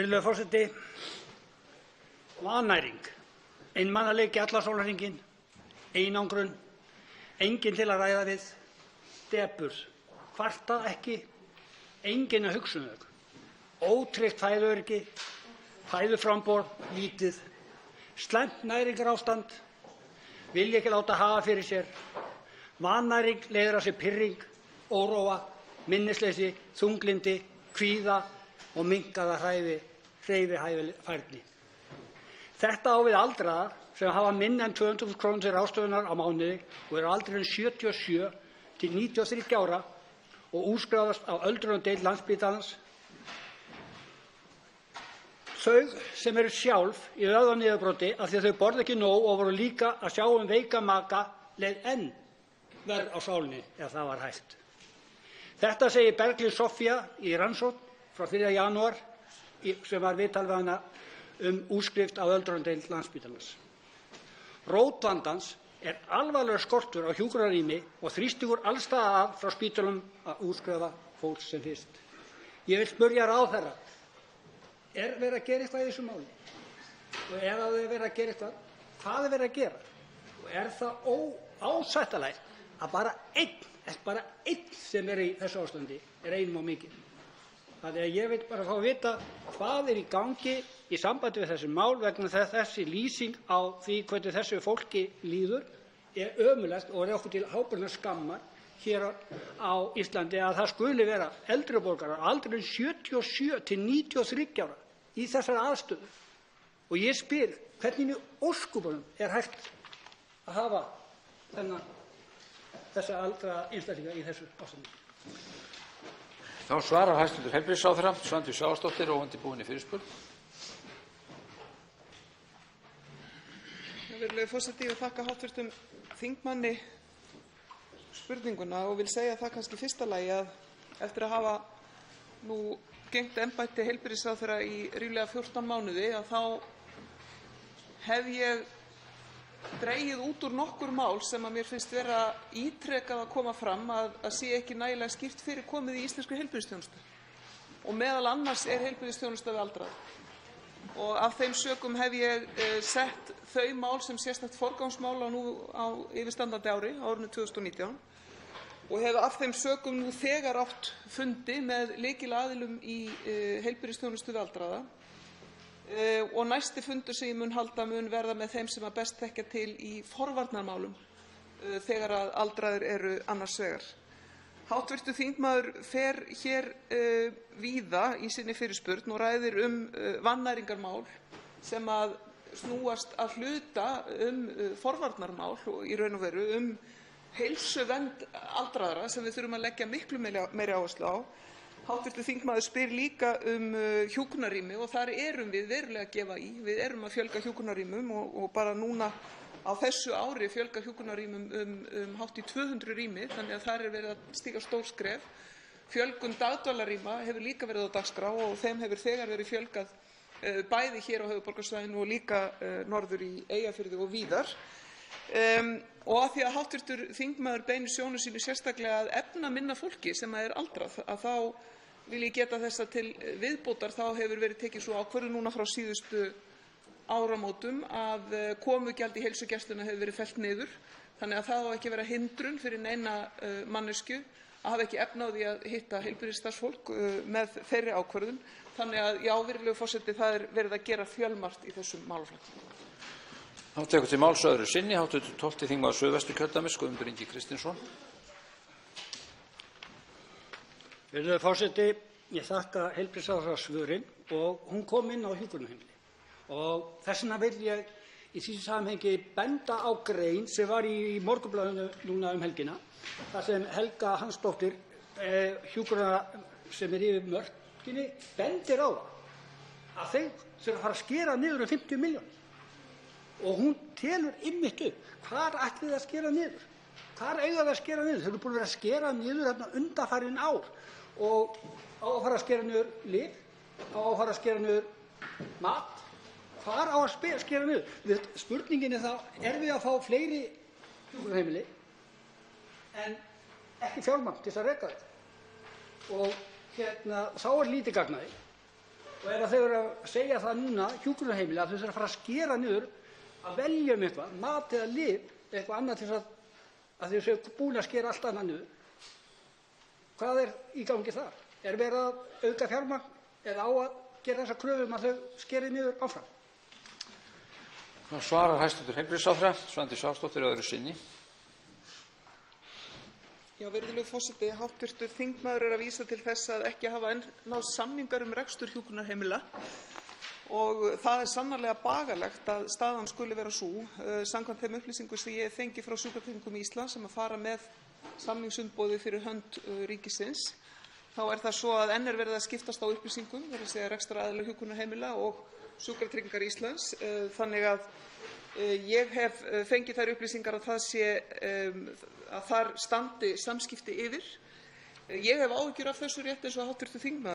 Virðulegur forseti. Vannæring, einmanaleiki allan sólarhringinn, einangrun, enginn til að ræða við, depurð, kvarta ekki, enginn að hugsa þau, ótryggt fæðuöryggi, fæðuframboð lítið, slæmt næringarástand, vilja ekki láta hafa fyrir sér, vannæring leiðir af sér pirring, óróa, minnisleysi, þunglyndi, kvíða og minnkaða hreyfihæfni. Þetta á við aldraða sem hafa minna en 200.000 kr. til ráðstöfunar á mánuði og eru á aldrinum 77 til 93 ára og útskrifast á öldrunardeild Landspítalans. Þau sem eru sjálf í vöðvaniðurbroti af því að þau borða ekki nóg og voru líka að sjá veika maka leið enn verr á sálinni ef það var hægt. Þetta segir Berglind Soffía í rannsókn frá 3. janúar sem var viðtal við hana útskrift á öldrunardeild Landspítalans. Rót vandans er alvarlegur skortur á hjúkrunarrými og þrýstingur alls staðar að frá spítölum að útskrifa fólk sem fyrst. Ég vil spyrja ráðherra, er verið að gera eitthvað í þessu máli? Og ef það er verið að gera eitthvað, hvað er verið að gera? Og er það óásættanlegt að bara einn sem er í þessu ástandi er einum of mikið? Þannig að ég vil bara fá að vita hvað er í gangi í sambandi við þessi mál vegna þess að þessi lýsing á því hvernig þessu fólki líður er ömurlegt og er okkur til ábyrgðar skammar hér á Íslandi að það skuli vera eldri borgarar á aldrinum 77 til 93 ára í þessari aðstöðu. Og ég spyr, hvernig í ósköpunum er hægt að hafa þessa aldraða einstaklinga í þessu ástandi? Þá svarar hæstv. Heilbrigðisráðherra Svandís Svavarsdóttir óundirbúinni fyrirspurn. Virðulegur forseti, ég vil þakka hv. þingmanni spurninguna og vil segja það kannski í fyrsta lagi að eftir að hafa nú gegnt embætti heilbrigðisráðherra í ríflega 14 mánuði að þá hef ég dregið út úr nokkur mál sem að mér finnst vera ítrekað að koma fram að sé ekki nægilega skýrt fyrir komið í íslenskri heilbrigðisþjónustu. Og meðal annars er heilbrigðisþjónusta við aldraða. Og af þeim sökum hef ég sett þau mál sem sérstakt forgangsmál á yfirstandandi ári, árinu 2019, og hef af þeim sökum nú þegar átt fundi með lykilaðilum í heilbrigðisþjónustu við aldraða. Og næsti fundur sem ég mun halda mun verða með þeim sem að best þekkja til í forvarnarmálum þegar að aldraðir eru annars vegar. Hv. þingmaður fer hér víða í sinni fyrirspurn og ræðir vannæringarmál sem að snúast að hluta forvarnarmál og í raun og veru heilsuvernd aldraðra sem við þurfum að leggja miklu meiri áherslu á. Hv. þingmaður spyr líka hjúkrunarrými og þar erum við verulega að gefa í. Við erum að fjölga hjúkrunarrýmum og bara núna á þessu ári fjölga hjúkrunarrýmum hátt í 200 rými, þannig að þar er verið að stíga stór skref. Fjölgun dagdvalarrýma hefur líka verið á dagskrá og þeim hefur þegar verið fjölgað bæði hér á höfuðborgarsvæðinu og líka norður í Eyjafirði og víðar. Og af því að hv. þingmaður beinir sjónum sínum sérstaklega að efnaminna fólki sem er aldrað, að þá vil ég geta þess að til viðbótar þá hefur verið tekið svo ákvörðun núna frá síðustu áramótum að komugjald í heilsugæsluna hefur verið fellt niður, þannig að það á ekki að vera hindrun fyrir neina manneskju að hafa ekki efni á því að hitta heilbrigðisstarfsfólk með þeirri ákvörðun. Þannig að já, virðulegur forseti, það er verið að gera fjölmargt í þessum málaflokki. Þá tekur til máls öðru sinni hv. 12. þingmaður Suðvesturkjördæmis, Guðmundur Ingi Kristinsson. Virðulegur forseti, ég þakka heilbrigðisráðherra svörin og hún kom inn á hjúkrunarheimili. Og þess vegna vil ég í því samhengi benda á grein sem var í Morgunblaðinu núna helgina, þar sem Helga Hansdóttir, hjúkrunarfræðingur sem er yfir mörkinni, bendir á að þeir þurfa að fara að skera niður 50 milljónir. Og hún telur einmitt upp hvar ætlið þið að skera niður. Hvar eiga þið að skera niður? Þau eru búin að vera að skera niður undanfarin ár og á að fara að skera niður lyf, á að fara að skera niður mat. Hvar á að skera niður? Spurningin er þá, erum við að fá fleiri hjúkrunarheimili en ekki fjármagn til að reka þetta? Og þá er lítið gagn af því. og er að þau eru að segja það núna, hjúkrunarheimili, að þau þurfa að fara að skera niður, að velja eitthvað, mat eða lyf, eitthvað annað til að þau séu búin að skera allt annað niður. Hvað er í gangi þar? Er verið að auka fjármagn eða á að gera þessa kröfu að þau skeri niður áfram? Svarar hæstv. Heilbrigðisráðherra Svandís Svavarsdóttir öðru sinni. Já, virðulegur forseti, hv. þingmaður er að vísa til þess að ekki hafa enn náðst samningar rekstur hjúkrunarheimila og það er sannarlega bagalegt að staðan skuli vera sú. Samkvæmt þeim upplýsingum sem ég hef fengið frá Sjúkratryggingum Íslands sem að fara með samningsumboðið fyrir hönd ríkisins, þá er það svo að enn er verið að skiptast á upplýsingum, þ.e. rekstraraðilar hjúkrunarheimila og Sjúkratryggingar Íslands, þannig að ég hef fengið þær upplýsingar að þar standi samskipti yfir. Ég hef áhyggjur af þessu rétt eins og hv. þingmaður.